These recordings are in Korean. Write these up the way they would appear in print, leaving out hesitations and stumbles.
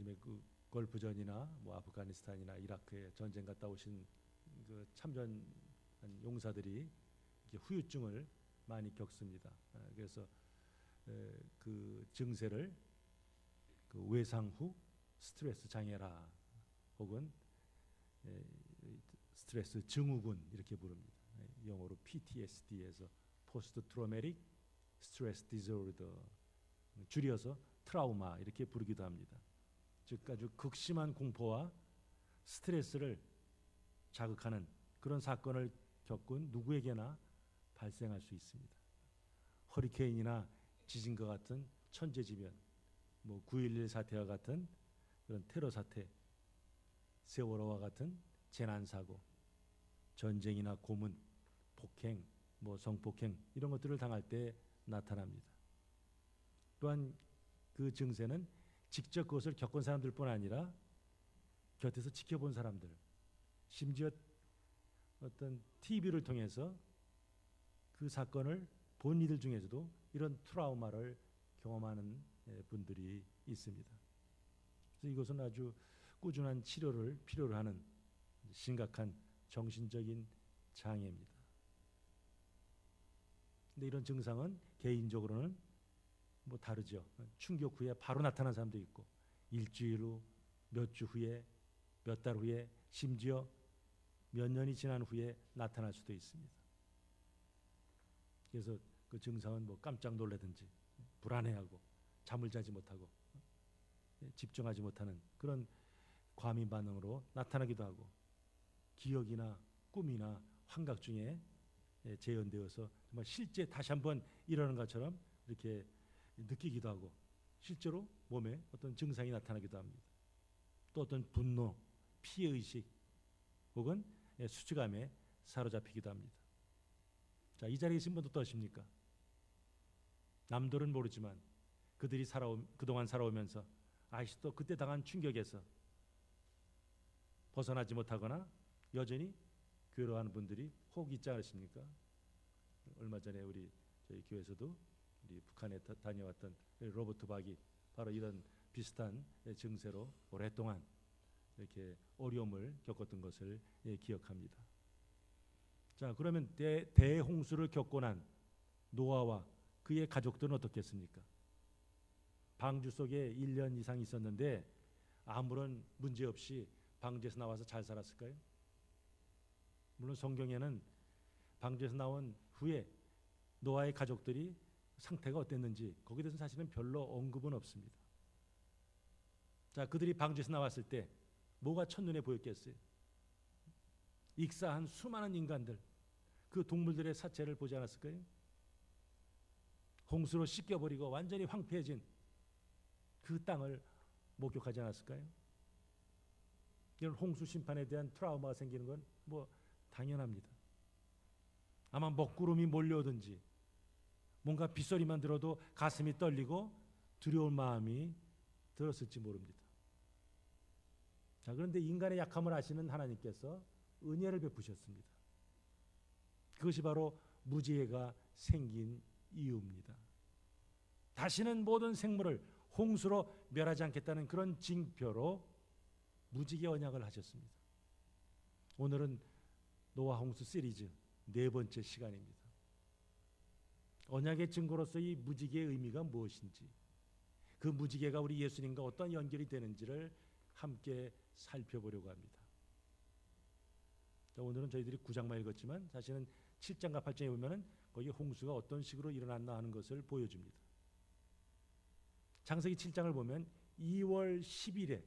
요즘에 그 걸프전이나 뭐 아프가니스탄이나 이라크에 전쟁 갔다 오신 그 참전 용사들이 이렇게 후유증을 많이 겪습니다. 그래서 그 증세를 그 외상 후 스트레스 장애라 혹은 스트레스 증후군 이렇게 부릅니다. 영어로 PTSD에서 Post Traumatic Stress Disorder, 줄여서 트라우마 이렇게 부르기도 합니다. 즉 아주 극심한 공포와 스트레스를 자극하는 그런 사건을 겪은 누구에게나 발생할 수 있습니다. 허리케인이나 지진과 같은 천재지변, 뭐 9.11 사태와 같은 그런 테러 사태, 세월호와 같은 재난 사고, 전쟁이나 고문, 폭행, 뭐 성폭행 이런 것들을 당할 때 나타납니다. 또한 그 증세는 직접 그것을 겪은 사람들뿐 아니라 곁에서 지켜본 사람들, 심지어 어떤 TV를 통해서 그 사건을 본 이들 중에서도 이런 트라우마를 경험하는 분들이 있습니다. 그래서 이것은 아주 꾸준한 치료를 필요로 하는 심각한 정신적인 장애입니다. 근데 이런 증상은 개인적으로는 뭐 다르죠. 충격 후에 바로 나타난 사람도 있고 일주일 후, 몇 주 후에, 몇 달 후에, 심지어 몇 년이 지난 후에 나타날 수도 있습니다. 그래서 그 증상은 뭐 깜짝 놀라든지 불안해하고 잠을 자지 못하고 집중하지 못하는 그런 과민 반응으로 나타나기도 하고 기억이나 꿈이나 환각 중에 재현되어서 정말 실제 다시 한번 일어나는 것처럼 이렇게 느끼기도 하고 실제로 몸에 어떤 증상이 나타나기도 합니다. 또 어떤 분노, 피해의식 혹은 수치감에 사로잡히기도 합니다. 자, 이 자리에 계신 분도 어떠십니까? 남들은 모르지만 그들이 그동안 살아오면서 아직도 그때 당한 충격에서 벗어나지 못하거나 여전히 괴로워하는 분들이 혹 있지 않으십니까? 얼마 전에 저희 교회에서도 우리 북한에 다녀왔던 로버트 박이 바로 이런 비슷한 증세로 오랫동안 이렇게 어려움을 겪었던 것을 기억합니다. 자, 그러면 대홍수를 겪고 난 노아와 그의 가족들은 어떻겠습니까? 방주 속에 1년 이상 있었는데 아무런 문제 없이 방주에서 나와서 잘 살았을까요? 물론 성경에는 방주에서 나온 후에 노아의 가족들이 상태가 어땠는지 거기에 대해서는 사실은 별로 언급은 없습니다. 자, 그들이 방주에서 나왔을 때 뭐가 첫눈에 보였겠어요? 익사한 수많은 인간들, 그 동물들의 사체를 보지 않았을까요? 홍수로 씻겨버리고 완전히 황폐해진 그 땅을 목격하지 않았을까요? 이런 홍수 심판에 대한 트라우마가 생기는 건 뭐 당연합니다. 아마 먹구름이 몰려오든지 뭔가 빗소리만 들어도 가슴이 떨리고 두려운 마음이 들었을지 모릅니다. 자, 그런데 인간의 약함을 아시는 하나님께서 은혜를 베푸셨습니다. 그것이 바로 무지개가 생긴 이유입니다. 다시는 모든 생물을 홍수로 멸하지 않겠다는 그런 징표로 무지개 언약을 하셨습니다. 오늘은 노아 홍수 시리즈 4번째 시간입니다. 언약의 증거로서 이 무지개의 의미가 무엇인지, 그 무지개가 우리 예수님과 어떤 연결이 되는지를 함께 살펴보려고 합니다. 자, 오늘은 저희들이 9장만 읽었지만 사실은 7장과 8장에 보면은 거기 홍수가 어떤 식으로 일어났나 하는 것을 보여줍니다. 창세기 7장을 보면 2월 10일에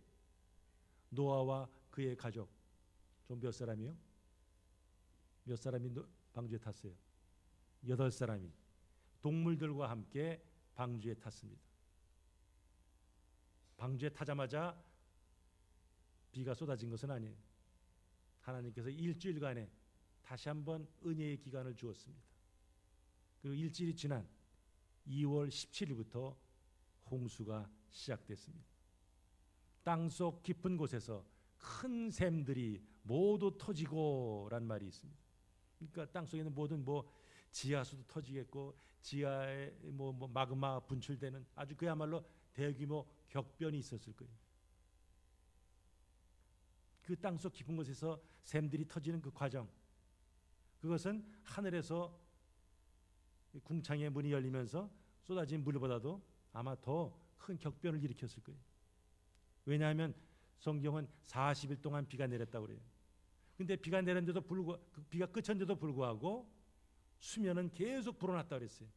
노아와 그의 가족 좀 몇 사람이요? 몇 사람이 방주에 탔어요? 8사람이 동물들과 함께 방주에 탔습니다. 방주에 타자마자 비가 쏟아진 것은 아니에요. 하나님께서 일주일간에 다시 한번 은혜의 기간을 주었습니다. 그리고 일주일이 지난 2월 17일부터 홍수가 시작됐습니다. 땅속 깊은 곳에서 큰 샘들이 모두 터지고란 말이 있습니다. 그러니까 땅속에 있는 모든 지하수도 터지겠고 지하에 마그마 분출되는 아주 그야말로 대규모 격변이 있었을 거예요. 그 땅속 깊은 곳에서 샘들이 터지는 그 과정, 그것은 하늘에서 궁창의 문이 열리면서 쏟아진 물보다도 아마 더 큰 격변을 일으켰을 거예요. 왜냐하면 성경은 40일 동안 비가 내렸다고 그래요. 근데 비가 내렸는데도 불구하고, 비가 그쳤는데도 불구하고 수면은 계속 불어났다고 그랬어요.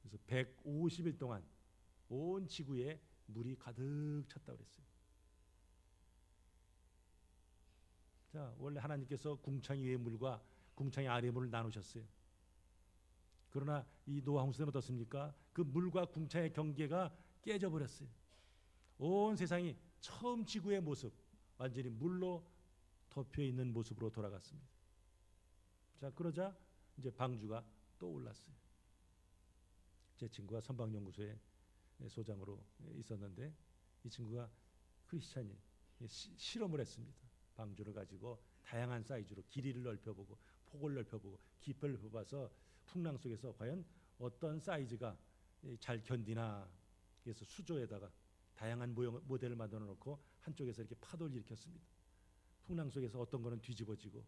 그래서 150일 동안 온 지구에 물이 가득 찼다고 그랬어요. 자, 원래 하나님께서 궁창 위의 물과 궁창의 아래의 물을 나누셨어요. 그러나 이 노아 홍수는 어떻습니까? 그 물과 궁창의 경계가 깨져버렸어요. 온 세상이 처음 지구의 모습, 완전히 물로 덮여 있는 모습으로 돌아갔습니다. 자, 그러자 이제 방주가 또 올랐어요. 제 친구가 선방연구소에 소장으로 있었는데 이 친구가 크리스찬이 실험을 했습니다. 방주를 가지고 다양한 사이즈로 길이를 넓혀보고 폭을 넓혀보고 깊이를 넓혀봐서 풍랑 속에서 과연 어떤 사이즈가 잘 견디나. 그래서 수조에다가 다양한 모형 모델을 만들어 놓고 한쪽에서 이렇게 파도를 일으켰습니다. 풍랑 속에서 어떤 거는 뒤집어지고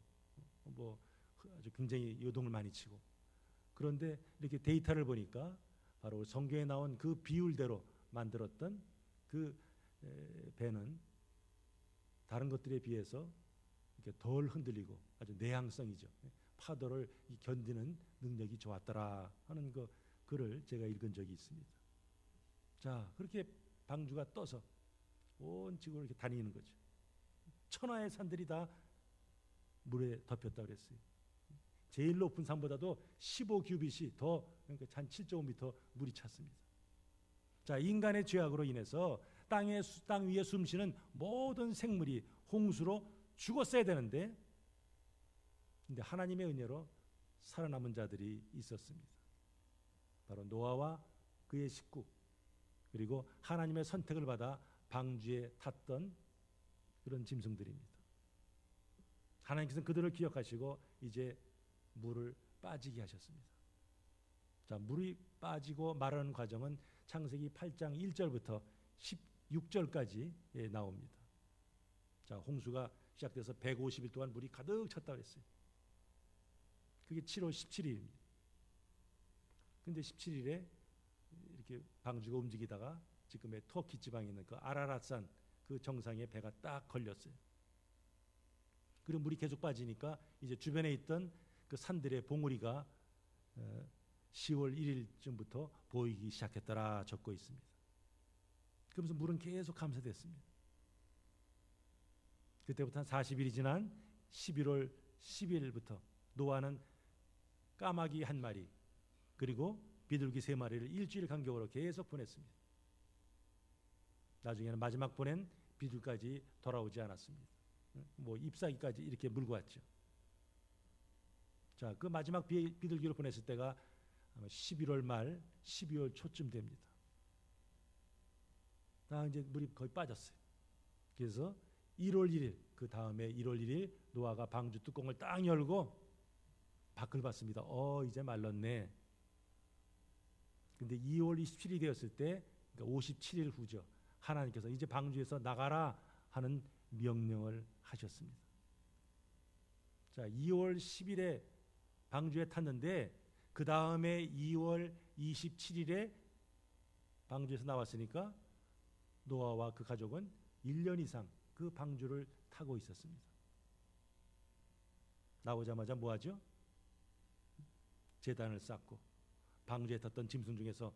뭐 아주 굉장히 요동을 많이 치고. 그런데 이렇게 데이터를 보니까 바로 성경에 나온 그 비율대로 만들었던 그 배는 다른 것들에 비해서 이렇게 덜 흔들리고 아주 내향성이죠. 파도를 견디는 능력이 좋았더라 하는 그 글을 제가 읽은 적이 있습니다. 자, 그렇게 방주가 떠서 온 지구를 이렇게 다니는 거죠. 천하의 산들이 다 물에 덮였다고 그랬어요. 제일 높은 산보다도 15규빗이 더, 그러니까 한 7.5m 물이 찼습니다. 자, 인간의 죄악으로 인해서 땅 위에 숨쉬는 모든 생물이 홍수로 죽었어야 되는데, 근데 하나님의 은혜로 살아남은 자들이 있었습니다. 바로 노아와 그의 식구, 그리고 하나님의 선택을 받아 방주에 탔던 그런 짐승들입니다. 하나님께서는 그들을 기억하시고 이제 물을 빠지게 하셨습니다. 자, 물이 빠지고 마르는 과정은 창세기 8장 1절부터 16절까지 나옵니다. 자, 홍수가 시작돼서 150일 동안 물이 가득 찼다고 했어요. 그게 7월 17일입니다. 근데 17일에 이렇게 방주가 움직이다가 지금의 터키 지방에 있는 그 아라랏산 그 정상에 배가 딱 걸렸어요. 그리고 물이 계속 빠지니까 이제 주변에 있던 그 산들의 봉우리가 10월 1일쯤부터 보이기 시작했더라 적고 있습니다. 그러면서 물은 계속 감소됐습니다. 그때부터 한 40일이 지난 11월 10일부터 노아는 까마귀 한 마리 그리고 비둘기 3마리를 일주일 간격으로 계속 보냈습니다. 나중에는 마지막 보낸 비둘기까지 돌아오지 않았습니다. 뭐 잎사귀까지 이렇게 물고 왔죠. 자, 그 마지막 비둘기를 보냈을 때가 아마 11월 말 12월 초쯤 됩니다. 이제 물이 거의 빠졌어요. 그래서 1월 1일, 그 다음에 1월 1일 노아가 방주 뚜껑을 딱 열고 밖을 봤습니다. 이제 말랐네. 근데 2월 27일이 되었을 때, 그러니까 57일 후죠. 하나님께서 이제 방주에서 나가라 하는 명령을 하셨습니다. 자, 2월 10일에 방주에 탔는데 그 다음에 2월 27일에 방주에서 나왔으니까 노아와 그 가족은 1년 이상 그 방주를 타고 있었습니다. 나오자마자 뭐하죠? 제단을 쌓고 방주에 탔던 짐승 중에서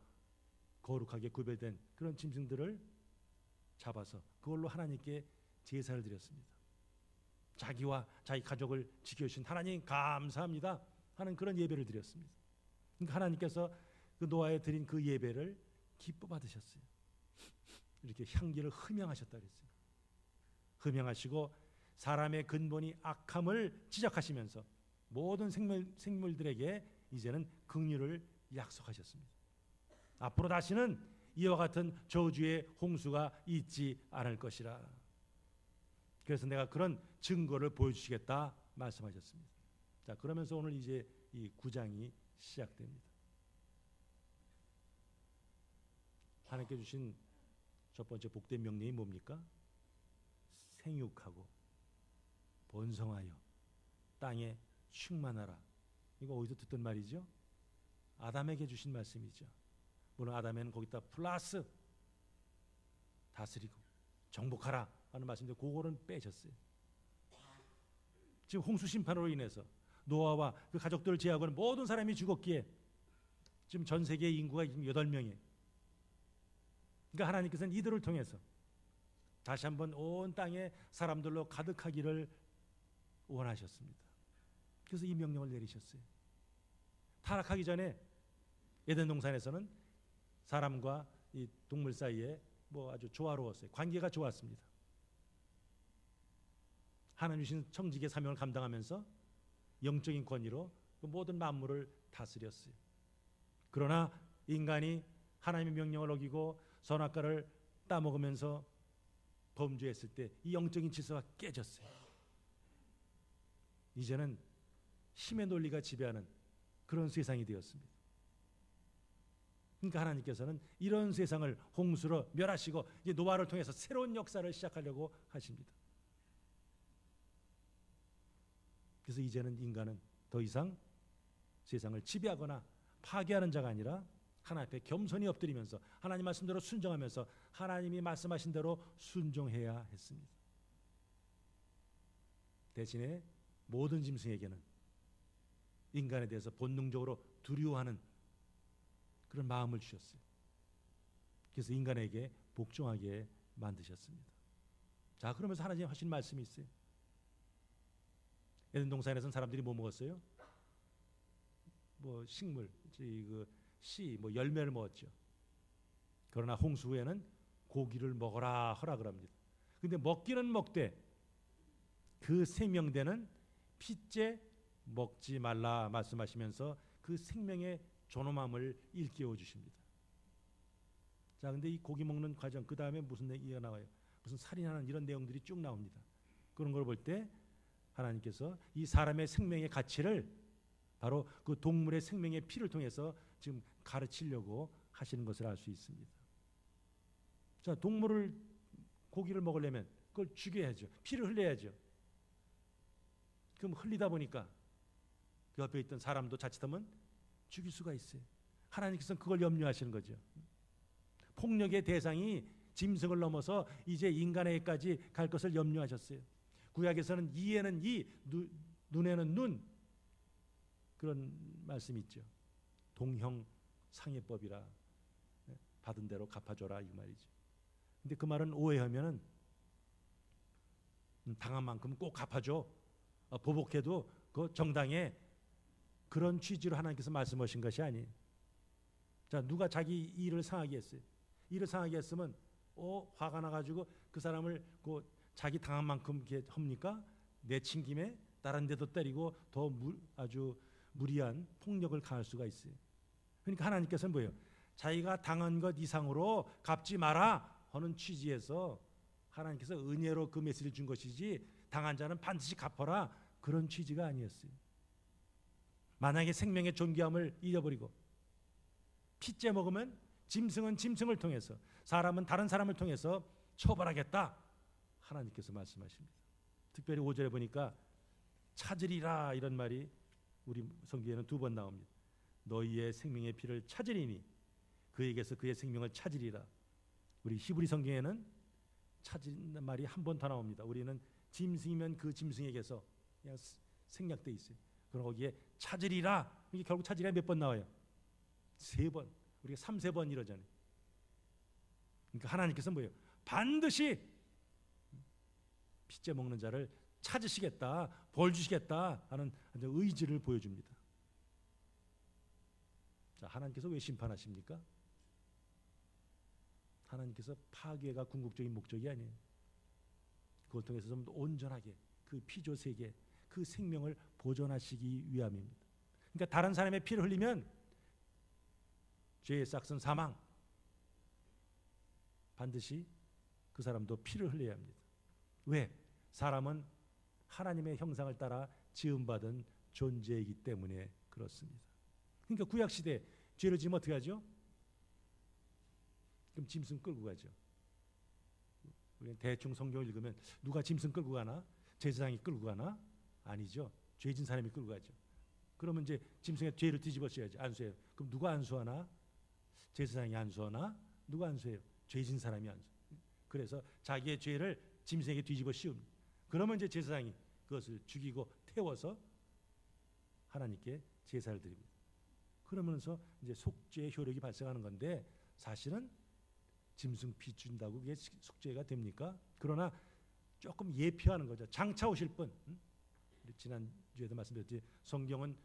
거룩하게 구별된 그런 짐승들을 잡아서 그걸로 하나님께 제사를 드렸습니다. 자기와 자기 가족을 지켜주신 하나님 감사합니다 하는 그런 예배를 드렸습니다. 그러니까 하나님께서 그 노아에 드린 그 예배를 기뻐 받으셨어요. 이렇게 향기를 흠양하셨다 그랬어요. 흠양하시고 사람의 근본이 악함을 지적하시면서 모든 생물들에게 이제는 긍휼을 약속하셨습니다. 앞으로 다시는 이와 같은 저주의 홍수가 있지 않을 것이라. 그래서 내가 그런 증거를 보여주시겠다 말씀하셨습니다. 자, 그러면서 오늘 이제 이 9장이 시작됩니다. 하나님께 주신 첫 번째 복된 명령이 뭡니까? 생육하고 번성하여 땅에 충만하라. 이거 어디서 듣던 말이죠? 아담에게 주신 말씀이죠. 물론 아담에는 거기다 플러스 다스리고 정복하라 하는 말씀인데 그거는 빼셨어요. 지금 홍수 심판으로 인해서 노아와 그 가족들을 제외하고는 모든 사람이 죽었기에 지금 전 세계 인구가 지금 8명이에요. 그러니까 하나님께서는 이들을 통해서 다시 한번 온 땅에 사람들로 가득하기를 원하셨습니다. 그래서 이 명령을 내리셨어요. 타락하기 전에 에덴 동산에서는 사람과 이 동물 사이에 뭐 아주 조화로웠어요. 관계가 좋았습니다. 하나님 주신 청지기의 사명을 감당하면서 영적인 권위로 그 모든 만물을 다스렸어요. 그러나 인간이 하나님의 명령을 어기고 선악과를 따먹으면서 범죄했을 때 이 영적인 질서가 깨졌어요. 이제는 힘의 논리가 지배하는 그런 세상이 되었습니다. 그러니까 하나님께서는 이런 세상을 홍수로 멸하시고 이제 노아를 통해서 새로운 역사를 시작하려고 하십니다. 그래서 이제는 인간은 더 이상 세상을 지배하거나 파괴하는 자가 아니라 하나님 앞에 겸손히 엎드리면서 하나님 말씀대로 순종하면서 하나님이 말씀하신 대로 순종해야 했습니다. 대신에 모든 짐승에게는 인간에 대해서 본능적으로 두려워하는 그런 마음을 주셨어요. 그래서 인간에게 복종하게 만드셨습니다. 자, 그러면서 하나님 하신 말씀이 있어요. 에덴 동산에서는 사람들이 뭐 먹었어요? 뭐 식물, 씨, 뭐 열매를 먹었죠. 그러나 홍수 후에는 고기를 먹어라 허락을 합니다. 근데 먹기는 먹되 그 생명되는 핏째 먹지 말라 말씀하시면서 그 생명의 존엄함을 일깨워 주십니다. 자, 근데 이 고기 먹는 과정 그 다음에 무슨 얘기가 나와요? 무슨 살인하는 이런 내용들이 쭉 나옵니다. 그런 걸 볼 때 하나님께서 이 사람의 생명의 가치를 바로 그 동물의 생명의 피를 통해서 지금 가르치려고 하시는 것을 알 수 있습니다. 자, 동물을 고기를 먹으려면 그걸 죽여야죠. 피를 흘려야죠. 그럼 흘리다 보니까 그 옆에 있던 사람도 자칫하면 죽일 수가 있어요. 하나님께서는 그걸 염려하시는 거죠. 폭력의 대상이 짐승을 넘어서 이제 인간에게까지 갈 것을 염려하셨어요. 구약에서는 이에는 이, 눈에는 눈, 그런 말씀이 있죠. 동형상해법이라, 받은 대로 갚아줘라 이 말이죠. 근데 그 말은 오해하면은 당한 만큼 꼭 갚아줘, 보복해도 그 정당해, 그런 취지로 하나님께서 말씀하신 것이 아니에요. 자, 누가 자기 일을 상하게 했어요. 일을 상하게 했으면 화가 나가지고 그 사람을 그 자기 당한 만큼 이렇게 합니까? 내친 김에 다른 데도 때리고 더 아주 무리한 폭력을 가할 수가 있어요. 그러니까 하나님께서는 뭐예요? 자기가 당한 것 이상으로 갚지 마라 하는 취지에서 하나님께서 은혜로 그 메시지를 준 것이지 당한 자는 반드시 갚아라 그런 취지가 아니었어요. 만약에 생명의 존귀함을 잃어버리고 피째 먹으면 짐승은 짐승을 통해서, 사람은 다른 사람을 통해서 처벌하겠다 하나님께서 말씀하십니다. 특별히 5절에 보니까 찾으리라 이런 말이 우리 성경에는 2번 나옵니다. 너희의 생명의 피를 찾으리니 그에게서 그의 생명을 찾으리라. 우리 히브리 성경에는 찾은 말이 한 번 더 나옵니다. 우리는 짐승이면 그 짐승에게서 그냥 생략돼 있어요. 그럼 거기에 찾으리라, 이게 결국 찾으리라 몇 번 나와요? 3번. 우리가 3-4번 이러잖아요. 그러니까 하나님께서 뭐예요? 반드시 피째 먹는 자를 찾으시겠다, 벌 주시겠다 하는 의지를 보여줍니다. 자, 하나님께서 왜 심판하십니까? 하나님께서 파괴가 궁극적인 목적이 아니에요. 그걸 통해서 좀 온전하게 그 피조 세계, 그 생명을 보존하시기 위함입니다. 그러니까 다른 사람의 피를 흘리면 죄의 싹은 사망, 반드시 그 사람도 피를 흘려야 합니다. 왜? 사람은 하나님의 형상을 따라 지음받은 존재이기 때문에 그렇습니다. 그러니까 구약시대 죄를 지으면 어떻게 하죠? 그럼 짐승 끌고 가죠. 우리는 대충 성경을 읽으면 누가 짐승 끌고 가나? 제사장이 끌고 가나? 아니죠. 죄진 사람이 끌고 가죠. 그러면 이제 짐승의 죄를 뒤집어져야지. 안수해요. 그럼 누가 안수하나? 제사장이 안수하나? 누가 안수해요? 죄진 사람이 안수. 그래서 자기의 죄를 짐승에게 뒤집어 씌웁니다. 그러면 이제 제사장이 그것을 죽이고 태워서 하나님께 제사를 드립니다. 그러면서 이제 속죄의 효력이 발생하는 건데 사실은 짐승 피 준다고 그게 속죄가 됩니까? 그러나 조금 예표하는 거죠. 장차 오실 분. 지난주에도 말씀드렸지 성경은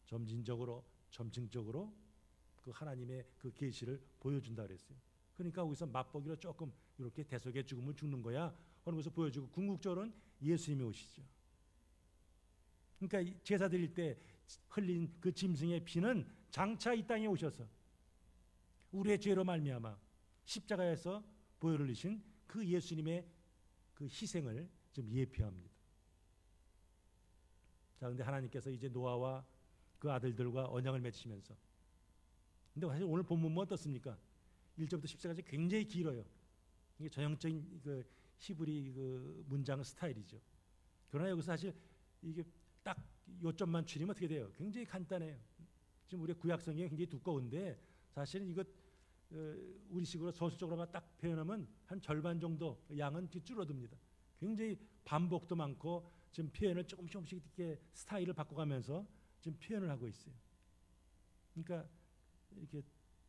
점진적으로 점층적으로 그 하나님의 그 계시를 보여준다 그랬어요. 그러니까 거기서 맛보기로 조금 이렇게 대속의 죽음을 죽는 거야 하는 것을 보여주고 궁극적으로는 예수님이 오시죠. 그러니까 제사 드릴 때 흘린 그 짐승의 피는 장차 이 땅에 오셔서 우리의 죄로 말미암아 십자가에서 보혈을 흘리신 그 예수님의 그 희생을 좀 예표합니다. 자, 근데 하나님께서 이제 노아와 그 아들들과 언약을 맺으시면서 근데 사실 오늘 본문은 어떻습니까? 1절부터 10절까지 굉장히 길어요. 이게 전형적인 그 히브리 그 문장 스타일이죠. 그러나 여기서 사실 이게 딱 요점만 추리면 어떻게 돼요? 굉장히 간단해요. 지금 우리 구약 성경이 굉장히 두꺼운데 사실은 이거 우리식으로 소수적으로만 딱 표현하면 한 절반 정도 양은 줄어듭니다. 굉장히 반복도 많고 지금 표현을 조금씩 이렇게 스타일을 바꿔가면서 지금 표현을 하고 있어요. 그러니까 이렇게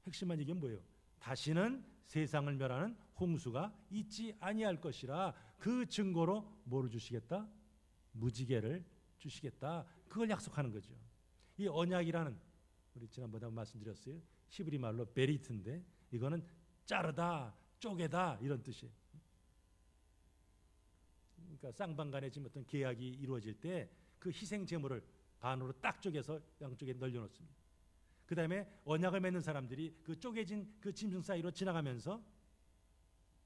핵심만 얘기는 뭐예요? 다시는 세상을 멸하는 홍수가 있지 아니할 것이라 그 증거로 뭐를 주시겠다? 무지개를 주시겠다. 그걸 약속하는 거죠. 이 언약이라는 우리 지난번에 말씀드렸어요. 히브리 말로 베리트인데 이거는 자르다, 쪼개다 이런 뜻이에요. 그러니까 쌍방간에 지금 어떤 계약이 이루어질 때 그 희생 제물을 반으로 딱 쪼개서 양쪽에 널려놓습니다. 그 다음에 언약을 맺는 사람들이 그 쪼개진 그 짐승 사이로 지나가면서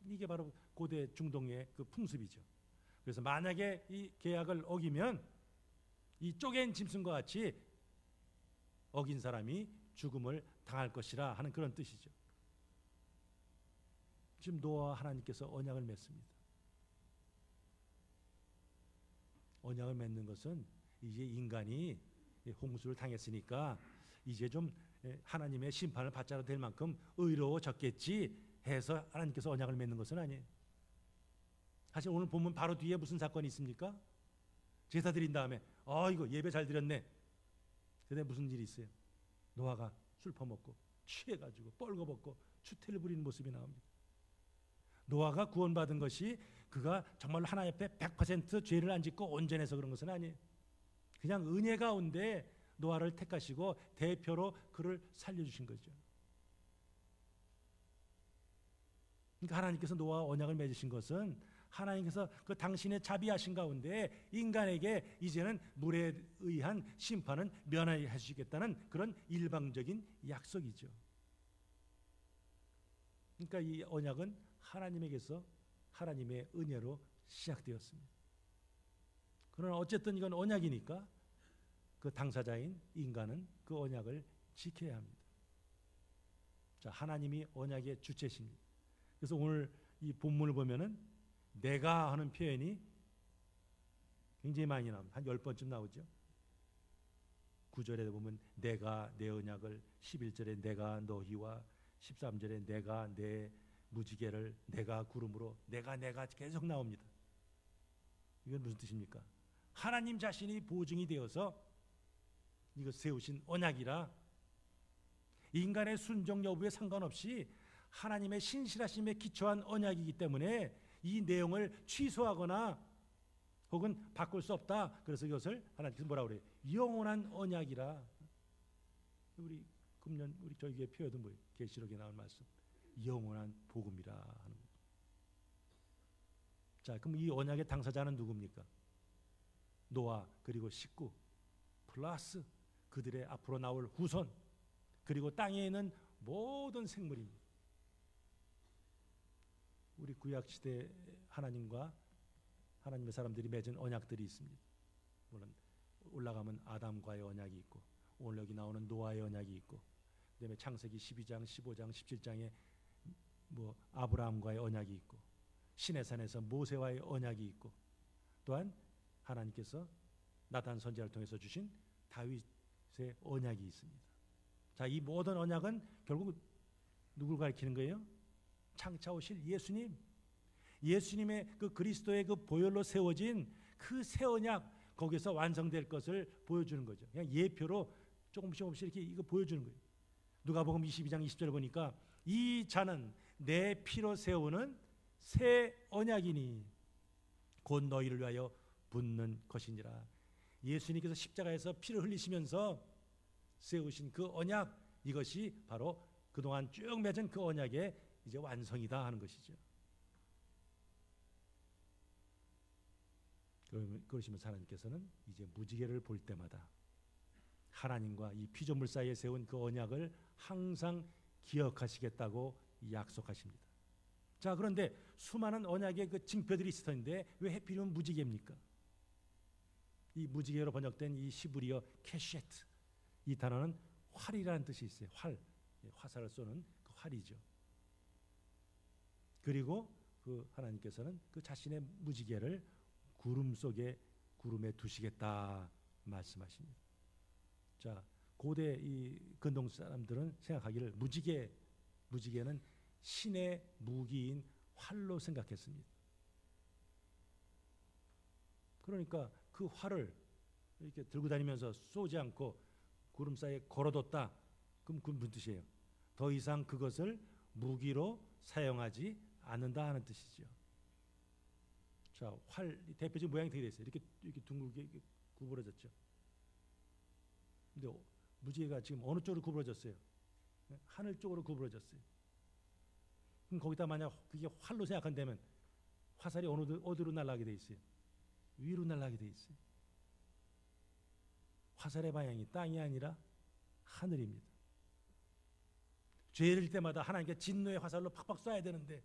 이게 바로 고대 중동의 그 풍습이죠. 그래서 만약에 이 계약을 어기면 이 쪼갠 짐승과 같이 어긴 사람이 죽음을 당할 것이라 하는 그런 뜻이죠. 지금 노아와 하나님께서 언약을 맺습니다. 언약을 맺는 것은 이제 인간이 홍수를 당했으니까 이제 좀 하나님의 심판을 받자로 될 만큼 의로워졌겠지 해서 하나님께서 언약을 맺는 것은 아니에요. 사실 오늘 보면 바로 뒤에 무슨 사건이 있습니까? 제사 드린 다음에 이거 예배 잘 드렸네. 그다음에 무슨 일이 있어요? 노아가 술 퍼먹고 취해가지고 뻘거벗고 추태를 부리는 모습이 나옵니다. 노아가 구원받은 것이 그가 정말로 하나님 앞에 100% 죄를 안 짓고 온전해서 그런 것은 아니에요. 그냥 은혜 가운데 노아를 택하시고 대표로 그를 살려주신 거죠. 그러니까 하나님께서 노아와 언약을 맺으신 것은 하나님께서 그 당신의 자비하신 가운데 인간에게 이제는 물에 의한 심판은 면하게 하시겠다는 그런 일방적인 약속이죠. 그러니까 이 언약은 하나님에게서 하나님의 은혜로 시작되었습니다. 그러나 어쨌든 이건 언약이니까 그 당사자인 인간은 그 언약을 지켜야 합니다. 자, 하나님이 언약의 주체십니다. 그래서 오늘 이 본문을 보면은 내가 하는 표현이 굉장히 많이 나옵니다. 한 10번쯤 나오죠. 9절에 보면 내가 내 언약을, 11절에 내가 너희와, 13절에 내가 내 무지개를, 내가 구름으로, 내가 계속 나옵니다. 이건 무슨 뜻입니까? 하나님 자신이 보증이 되어서 이거 세우신 언약이라 인간의 순종 여부에 상관없이 하나님의 신실하심에 기초한 언약이기 때문에 이 내용을 취소하거나 혹은 바꿀 수 없다. 그래서 이것을 하나님께서 뭐라고 그래요? 영원한 언약이라. 우리 금년 우리 저희의 표현도 뭐예요? 계시록에 나온 말씀. 영원한 복음이라 하는 거죠. 자, 그럼 이 언약의 당사자는 누굽니까? 노아 그리고 식구 플러스 그들의 앞으로 나올 후손 그리고 땅에 있는 모든 생물입니다. 우리 구약 시대 하나님과 하나님의 사람들이 맺은 언약들이 있습니다. 물론 올라가면 아담과의 언약이 있고 오늘 여기 나오는 노아의 언약이 있고 그다음에 창세기 12장, 15장, 17장에 뭐 아브라함과의 언약이 있고 시내산에서 모세와의 언약이 있고, 또한 하나님께서 나단 선지자를 통해서 주신 다윗의 언약이 있습니다. 자, 이 모든 언약은 결국 누굴 가리키는 거예요? 장차 오실 예수님. 예수님의 그 그리스도의 그 보혈로 세워진 그 새 언약, 거기서 완성될 것을 보여주는 거죠. 그냥 예표로 조금씩 이렇게 이거 보여주는 거예요. 누가복음 22장 20절 보니까 이 잔은 내 피로 세우는 새 언약이니 곧 너희를 위하여 붓는 것이니라. 예수님께서 십자가에서 피를 흘리시면서 세우신 그 언약, 이것이 바로 그동안 쭉 맺은 그 언약의 이제 완성이다 하는 것이죠. 그러시면서 하나님께서는 이제 무지개를 볼 때마다 하나님과 이 피조물 사이에 세운 그 언약을 항상 기억하시겠다고 약속하십니다. 자, 그런데 수많은 언약의 그 징표들이 있을 텐데 왜 하필이면 무지개입니까? 이 무지개로 번역된 이 시브리어 캐셰트, 이 단어는 활이라는 뜻이 있어요. 활, 화살을 쏘는 그 활이죠. 그리고 그 하나님께서는 그 자신의 무지개를 구름 속에 구름에 두시겠다 말씀하십니다. 자, 고대 이 근동 사람들은 생각하기를 무지개는 신의 무기인 활로 생각했습니다. 그러니까 그 활을 이렇게 들고 다니면서 쏘지 않고 구름 사이에 걸어뒀다. 그럼 그건 무슨 뜻이에요? 더 이상 그것을 무기로 사용하지 않는다 하는 뜻이죠. 자, 활 대표적인 모양이 되게 됐어요. 이렇게 둥글게 이렇게 구부러졌죠. 근데 무지개가 지금 어느 쪽으로 구부러졌어요? 하늘 쪽으로 구부러졌어요. 그럼 거기다 만약 그게 활로 생각한다면 화살이 어디로 날아가게 돼 있어요? 위로 날아가게 돼 있어요. 화살의 방향이 땅이 아니라 하늘입니다. 죄를 질 때마다 하나님께 진노의 화살로 팍팍 쏴야 되는데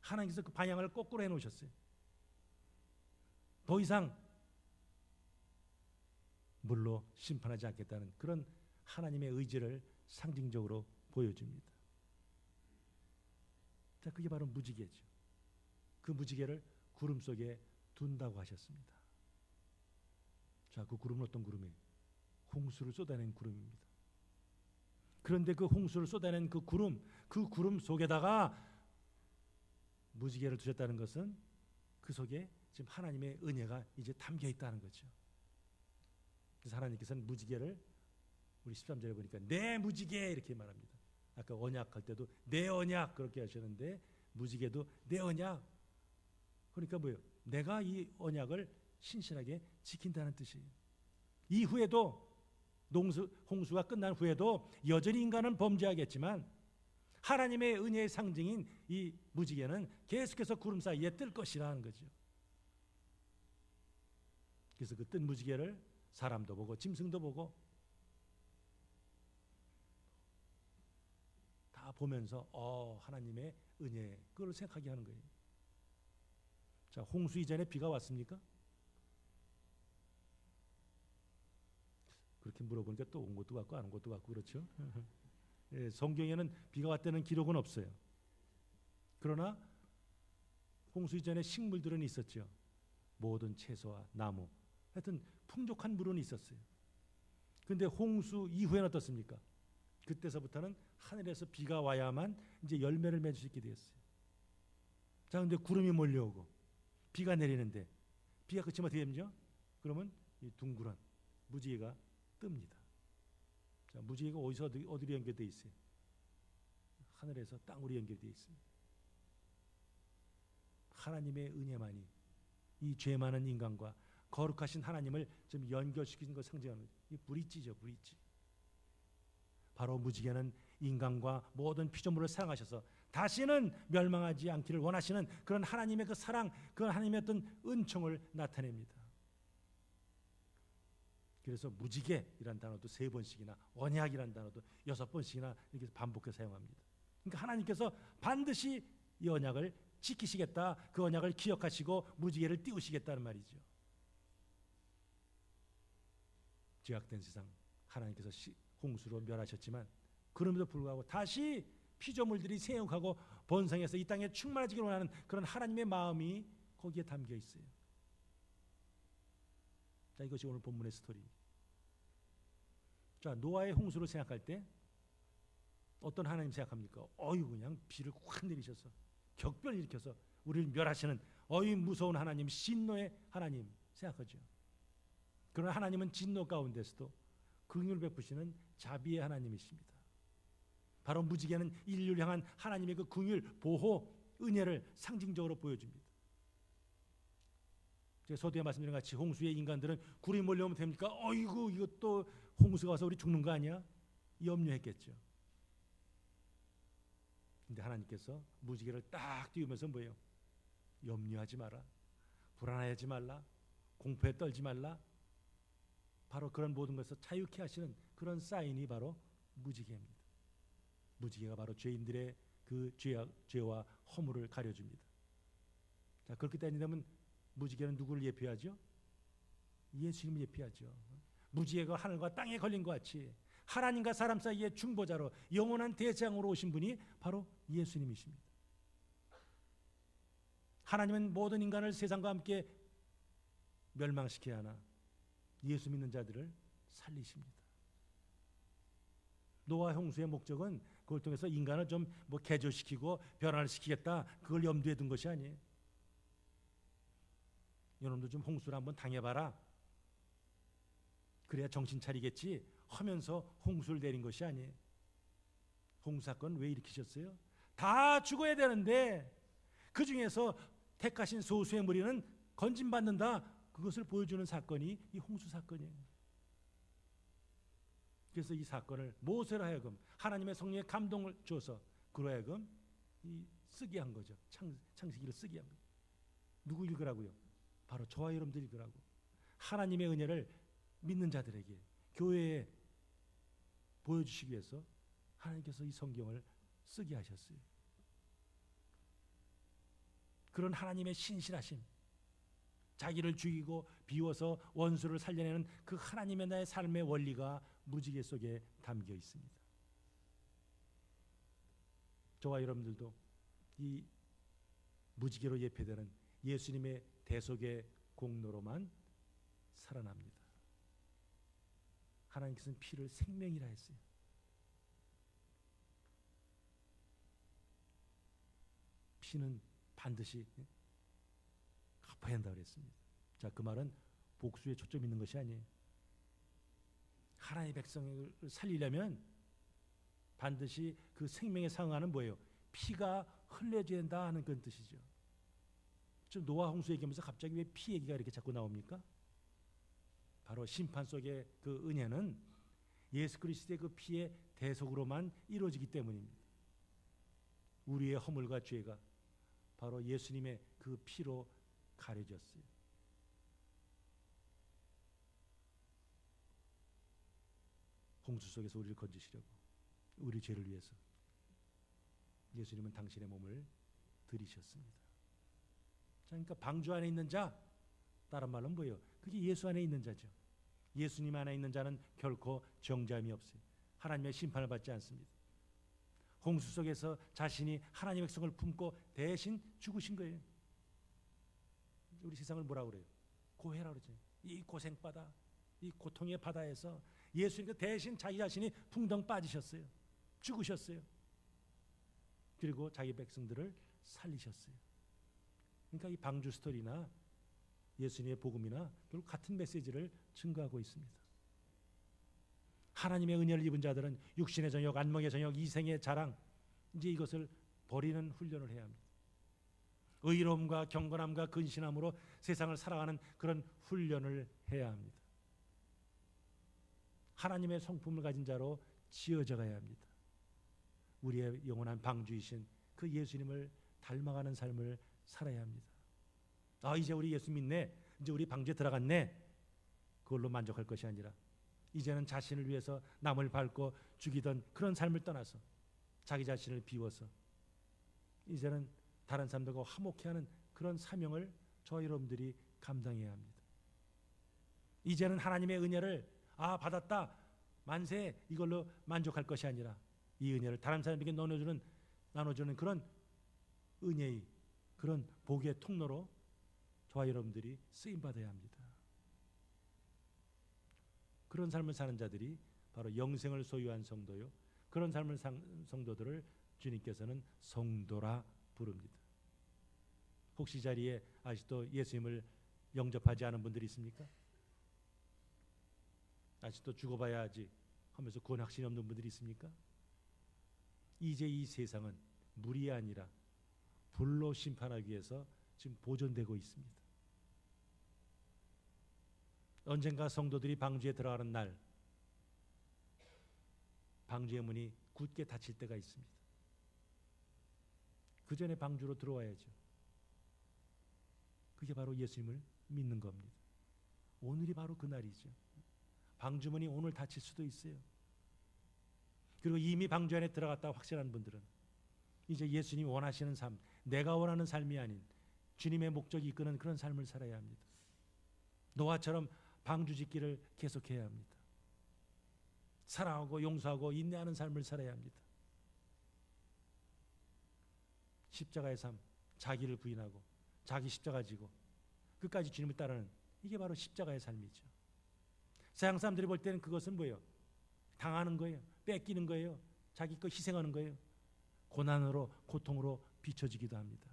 하나님께서 그 방향을 거꾸로 해놓으셨어요. 더 이상 물로 심판하지 않겠다는 그런 하나님의 의지를 상징적으로 보여줍니다. 자, 그게 바로 무지개죠. 그 무지개를 구름 속에 둔다고 하셨습니다. 자, 그 구름은 어떤 구름이에요? 홍수를 쏟아낸 구름입니다. 그런데 그 홍수를 쏟아낸 그 구름 속에다가 무지개를 두셨다는 것은 그 속에 지금 하나님의 은혜가 이제 담겨 있다는 거죠. 그래서 하나님께서는 무지개를 우리 13절에 보니까 내 무지개 이렇게 말합니다. 아까 언약할 때도 내 언약 그렇게 하셨는데 무지개도 내 언약. 그러니까 뭐예요? 내가 이 언약을 신실하게 지킨다는 뜻이에요. 이후에도 홍수가 끝난 후에도 여전히 인간은 범죄하겠지만 하나님의 은혜의 상징인 이 무지개는 계속해서 구름 사이에 뜰 것이라는 거죠. 그래서 그 뜬 무지개를 사람도 보고 짐승도 보고 다 보면서 하나님의 은혜, 그걸 생각하게 하는 거예요. 자, 홍수 이전에 비가 왔습니까? 그렇게 물어보니까 또 온 것도 같고 안 온 것도 같고 그렇죠. 예, 성경에는 비가 왔다는 기록은 없어요. 그러나 홍수 이전에 식물들은 있었죠. 모든 채소와 나무, 하여튼 풍족한 물은 있었어요. 그런데 홍수 이후에는 어떻습니까? 그때서부터는 하늘에서 비가 와야만 이제 열매를 맺을 수 있게 되었어요. 자, 근데 구름이 몰려오고 비가 내리는데 비가 그치면 어떻게 됩니까? 그러면 이 둥그런 무지개가 뜹니다. 자, 무지개가 어디로 연결되어 있어요? 하늘에서 땅으로 연결되어 있습니다. 하나님의 은혜만이 이 죄 많은 인간과 거룩하신 하나님을 좀 연결시키는 것 상징하는 이 브릿지죠, 브릿지. 바로 무지개는 인간과 모든 피조물을 사랑하셔서 다시는 멸망하지 않기를 원하시는 그런 하나님의 그 사랑, 그 하나님의 어떤 은총을 나타냅니다. 그래서 무지개이란 단어도 3번씩이나 언약이란 단어도 6번씩이나 이렇게 반복해서 사용합니다. 그러니까 하나님께서 반드시 이 언약을 지키시겠다, 그 언약을 기억하시고 무지개를 띄우시겠다는 말이죠. 죄악된 세상 하나님께서 홍수로 멸하셨지만 그럼에도 불구하고 다시 피조물들이 생육하고 번성해서 이 땅에 충만해지기를 원하는 그런 하나님의 마음이 거기에 담겨 있어요. 자, 이것이 오늘 본문의 스토리. 자, 노아의 홍수를 생각할 때 어떤 하나님 생각합니까? 그냥 비를 확 내리셔서 격변을 일으켜서 우리를 멸하시는 무서운 하나님, 진노의 하나님 생각하죠. 그러나 하나님은 진노 가운데서도 긍휼을 베푸시는 자비의 하나님이십니다. 바로 무지개는 인류를 향한 하나님의 그 긍휼, 보호, 은혜를 상징적으로 보여줍니다. 제가 서두에 말씀드린 같이 홍수에 인간들은 굴이 몰려오면 됩니까? 이것도 홍수가 와서 우리 죽는 거 아니야? 염려했겠죠. 근데 하나님께서 무지개를 딱 띄우면서 뭐예요? 염려하지 마라, 불안해하지 말라, 공포에 떨지 말라. 바로 그런 모든 것을 자유케 하시는 그런 사인이 바로 무지개입니다. 무지개가 바로 죄인들의 그 죄와 허물을 가려줍니다. 자, 그렇게 따지면 무지개는 누구를 예표하죠? 예수님을 예표하죠. 무지개가 하늘과 땅에 걸린 것 같이 하나님과 사람 사이의 중보자로 영원한 대장으로 오신 분이 바로 예수님이십니다. 하나님은 모든 인간을 세상과 함께 멸망시켜야 하나 예수 믿는 자들을 살리십니다. 노아 홍수의 목적은 그걸 통해서 인간을 좀 개조시키고 변화를 시키겠다, 그걸 염두에 둔 것이 아니에요. 여러분도 좀 홍수를 한번 당해봐라, 그래야 정신 차리겠지 하면서 홍수를 내린 것이 아니에요. 홍수 사건 왜 일으키셨어요? 다 죽어야 되는데 그 중에서 택하신 소수의 무리는 건진받는다, 그것을 보여주는 사건이 이 홍수 사건이에요. 그래서 이 사건을 모세로 하여금 하나님의 성령의 감동을 줘서 그로 하여금 쓰게 한 거죠. 창세기를 쓰게 한 거죠. 누구 읽으라고요? 바로 저와 여러분들 읽으라고. 하나님의 은혜를 믿는 자들에게, 교회에 보여주시기 위해서 하나님께서 이 성경을 쓰게 하셨어요. 그런 하나님의 신실하심, 자기를 죽이고 비워서 원수를 살려내는 그 하나님의 나의 삶의 원리가 무지개 속에 담겨 있습니다. 저와 여러분들도 이 무지개로 예표되는 예수님의 대속의 공로로만 살아납니다. 하나님께서는 피를 생명이라 했어요. 피는 반드시 갚아야 한다고 그랬습니다. 자, 그 말은 복수에 초점이 있는 것이 아니에요. 하나님의 백성을 살리려면 반드시 그 생명에 상응하는 뭐예요? 피가 흘려져야 된다 하는 그런 뜻이죠. 지금 노아 홍수 얘기하면서 갑자기 왜 피 얘기가 이렇게 자꾸 나옵니까? 바로 심판 속의 그 은혜는 예수 그리스도의 그 피의 대속으로만 이루어지기 때문입니다. 우리의 허물과 죄가 바로 예수님의 그 피로 가려졌어요. 홍수 속에서 우리를 건지시려고, 우리 죄를 위해서 예수님은 당신의 몸을 들이셨습니다. 자, 그러니까 방주 안에 있는 자, 다른 말은 뭐예요? 그게 예수 안에 있는 자죠. 예수님 안에 있는 자는 결코 정죄함이 없어요. 하나님의 심판을 받지 않습니다. 홍수 속에서 자신이 하나님의 백성을 품고 대신 죽으신 거예요. 우리 세상을 뭐라고 그래요? 고해라고 그러죠. 이 고생바다, 이 고통의 바다에서 예수님께서 대신 자기 자신이 풍덩 빠지셨어요. 죽으셨어요. 그리고 자기 백성들을 살리셨어요. 그러니까 이 방주 스토리나 예수님의 복음이나 결국 같은 메시지를 증거하고 있습니다. 하나님의 은혜를 입은 자들은 육신의 정욕, 안목의 정욕, 이생의 자랑, 이제 이것을 버리는 훈련을 해야 합니다. 의로움과 경건함과 근신함으로 세상을 살아가는 그런 훈련을 해야 합니다. 하나님의 성품을 가진 자로 지어져 가야 합니다. 우리의 영원한 방주이신 그 예수님을 닮아가는 삶을 살아야 합니다. 이제 우리 예수 믿네, 이제 우리 방주에 들어갔네, 그걸로 만족할 것이 아니라 이제는 자신을 위해서 남을 밟고 죽이던 그런 삶을 떠나서 자기 자신을 비워서 이제는 다른 사람들과 화목해하는 그런 사명을 저 여러분들이 감당해야 합니다. 이제는 하나님의 은혜를 받았다, 만세, 이걸로 만족할 것이 아니라 이 은혜를 다른 사람에게 나눠주는 그런 은혜의 그런 복의 통로로 저와 여러분들이 쓰임 받아야 합니다. 그런 삶을 사는 자들이 바로 영생을 소유한 성도요. 그런 삶을 산 성도들을 주님께서는 성도라 부릅니다. 혹시 이 자리에 아직도 예수님을 영접하지 않은 분들이 있습니까? 아직도 죽어봐야지 하면서 구원 확신이 없는 분들이 있습니까? 이제 이 세상은 물이 아니라 불로 심판하기 위해서 지금 보존되고 있습니다. 언젠가 성도들이 방주에 들어가는 날 방주의 문이 굳게 닫힐 때가 있습니다. 그 전에 방주로 들어와야죠. 그게 바로 예수님을 믿는 겁니다. 오늘이 바로 그날이죠. 방주문이 오늘 닫힐 수도 있어요. 그리고 이미 방주 안에 들어갔다고 확신한 분들은 이제 예수님이 원하시는 삶, 내가 원하는 삶이 아닌 주님의 목적이 이끄는 그런 삶을 살아야 합니다. 노아처럼 방주 짓기를 계속해야 합니다. 사랑하고 용서하고 인내하는 삶을 살아야 합니다. 십자가의 삶, 자기를 부인하고 자기 십자가 지고 끝까지 주님을 따르는 이게 바로 십자가의 삶이죠. 세상 사람들이 볼 때는 그것은 뭐예요? 당하는 거예요. 뺏기는 거예요. 자기 거 희생하는 거예요. 고난으로 고통으로 비춰지기도 합니다.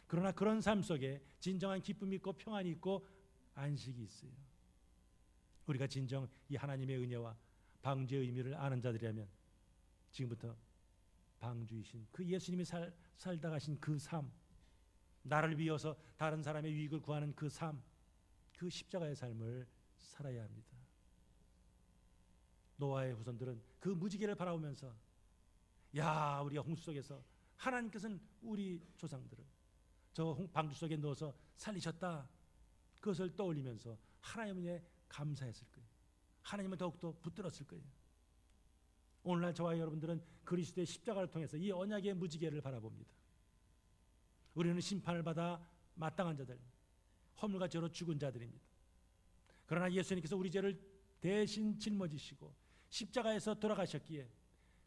그러나 그런 삶 속에 진정한 기쁨이 있고 평안이 있고 안식이 있어요. 우리가 진정 이 하나님의 은혜와 방주의 의미를 아는 자들이라면 지금부터 방주이신 그 예수님이 살다 가신 그 삶, 나를 위해서 다른 사람의 유익을 구하는 그 삶, 그 십자가의 삶을 살아야 합니다. 노아의 후손들은 그 무지개를 바라보면서 야, 우리가 홍수 속에서 하나님께서는 우리 조상들을 저 방주 속에 넣어서 살리셨다. 그것을 떠올리면서 하나님에 감사했을 거예요. 하나님을 더욱더 붙들었을 거예요. 오늘날 저와 여러분들은 그리스도의 십자가를 통해서 이 언약의 무지개를 바라봅니다. 우리는 심판을 받아 마땅한 자들, 허물과 죄로 죽은 자들입니다. 그러나 예수님께서 우리 죄를 대신 짊어지시고 십자가에서 돌아가셨기에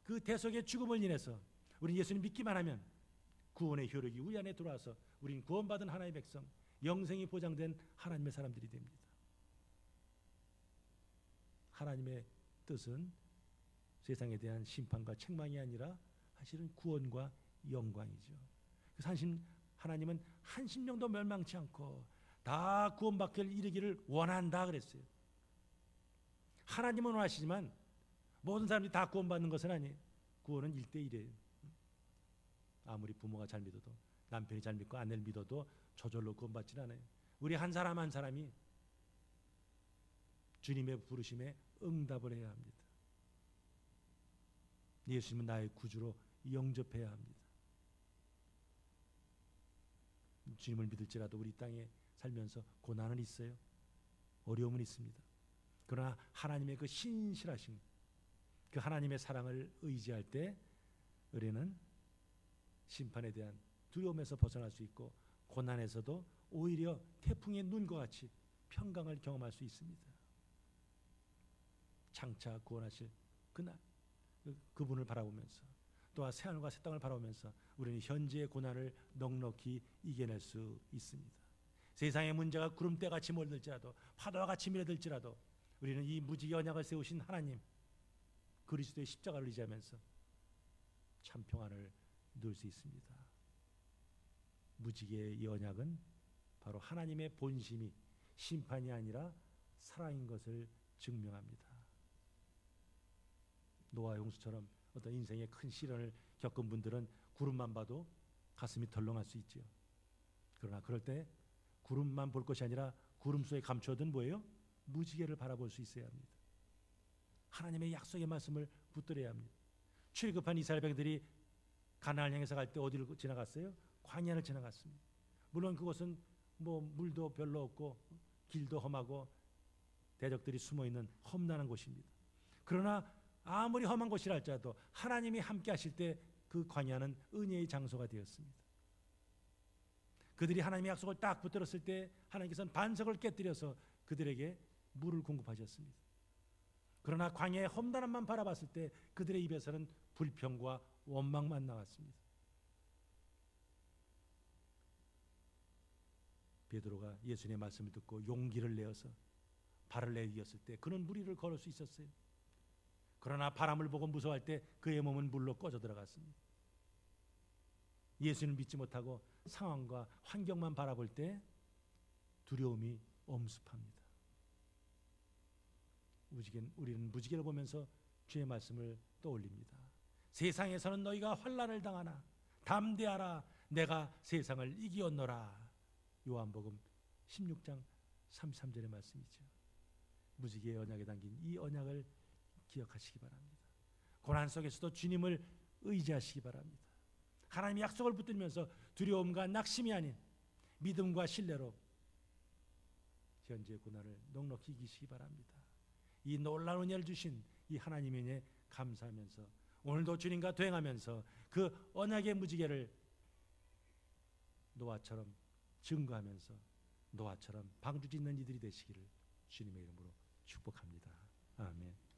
그 대속의 죽음을 인해서 우리는 예수님 믿기만 하면 구원의 효력이 우리 안에 들어와서 우리는 구원받은 하나님의 백성, 영생이 보장된 하나님의 사람들이 됩니다. 하나님의 뜻은 세상에 대한 심판과 책망이 아니라 사실은 구원과 영광이죠. 그래서 하나님은 한 심령도 멸망치 않고 다 구원받기를 이르기를 원한다 그랬어요. 하나님은 원하시지만 모든 사람들이 다 구원받는 것은 아니에요. 구원은 1대1이에요. 아무리 부모가 잘 믿어도 남편이 잘 믿고 아내를 믿어도 저절로 구원받지는 않아요. 우리 한 사람 한 사람이 주님의 부르심에 응답을 해야 합니다. 예수님은 나의 구주로 영접해야 합니다. 주님을 믿을지라도 우리 땅에 살면서 고난은 있어요. 어려움은 있습니다. 그러나 하나님의 그 신실하신 그 하나님의 사랑을 의지할 때 우리는 심판에 대한 두려움에서 벗어날 수 있고 고난에서도 오히려 태풍의 눈과 같이 평강을 경험할 수 있습니다. 장차 구원하실 그날 그분을 바라보면서 또한 새하늘과 새 땅을 바라보면서 우리는 현재의 고난을 넉넉히 이겨낼 수 있습니다. 세상의 문제가 구름대같이 몰릴지라도 파도와 같이 밀어들지라도 우리는 이 무지개 언약을 세우신 하나님 그리스도의 십자가를 의지하면서 참 평안을 누릴 수 있습니다. 무지개의 이 언약은 바로 하나님의 본심이 심판이 아니라 사랑인 것을 증명합니다. 노아 홍수처럼 어떤 인생의 큰 시련을 겪은 분들은 구름만 봐도 가슴이 덜렁할 수 있죠. 그러나 그럴 때 구름만 볼 것이 아니라 구름 속에 감춰둔 뭐예요? 무지개를 바라볼 수 있어야 합니다. 하나님의 약속의 말씀을 붙들어야 합니다. 출애굽한 이스라엘 백성들이 가나안을 향해서 갈 때 어디를 지나갔어요? 광야를 지나갔습니다. 물론 그곳은 뭐 물도 별로 없고 길도 험하고 대적들이 숨어있는 험난한 곳입니다. 그러나 아무리 험한 곳이라 할지라도 하나님이 함께 하실 때 그 광야는 은혜의 장소가 되었습니다. 그들이 하나님의 약속을 딱 붙들었을 때 하나님께서는 반석을 깨뜨려서 그들에게 물을 공급하셨습니다. 그러나 광야의 험난함만 바라봤을 때 그들의 입에서는 불평과 원망만 나왔습니다. 베드로가 예수님의 말씀을 듣고 용기를 내어서 발을 내디뎠을 때 그는 물 위를 걸을 수 있었어요. 그러나 바람을 보고 무서워할 때 그의 몸은 물로 꺼져 들어갔습니다. 예수님을 믿지 못하고 상황과 환경만 바라볼 때 두려움이 엄습합니다. 우리는 무지개를 보면서 주의 말씀을 떠올립니다. 세상에서는 너희가 환난을 당하나 담대하라, 내가 세상을 이기었노라. 요한복음 16장 33절의 말씀이죠. 무지개의 언약에 담긴 이 언약을 기억하시기 바랍니다. 고난 속에서도 주님을 의지하시기 바랍니다. 하나님의 약속을 붙들면서 두려움과 낙심이 아닌 믿음과 신뢰로 현재의 고난을 넉넉히 이기시기 바랍니다. 이 놀라운 은혜를 주신 이 하나님의 은혜에 감사하면서 오늘도 주님과 동행하면서 그 언약의 무지개를 노아처럼 증거하면서 노아처럼 방주 짓는 이들이 되시기를 주님의 이름으로 축복합니다. 아멘.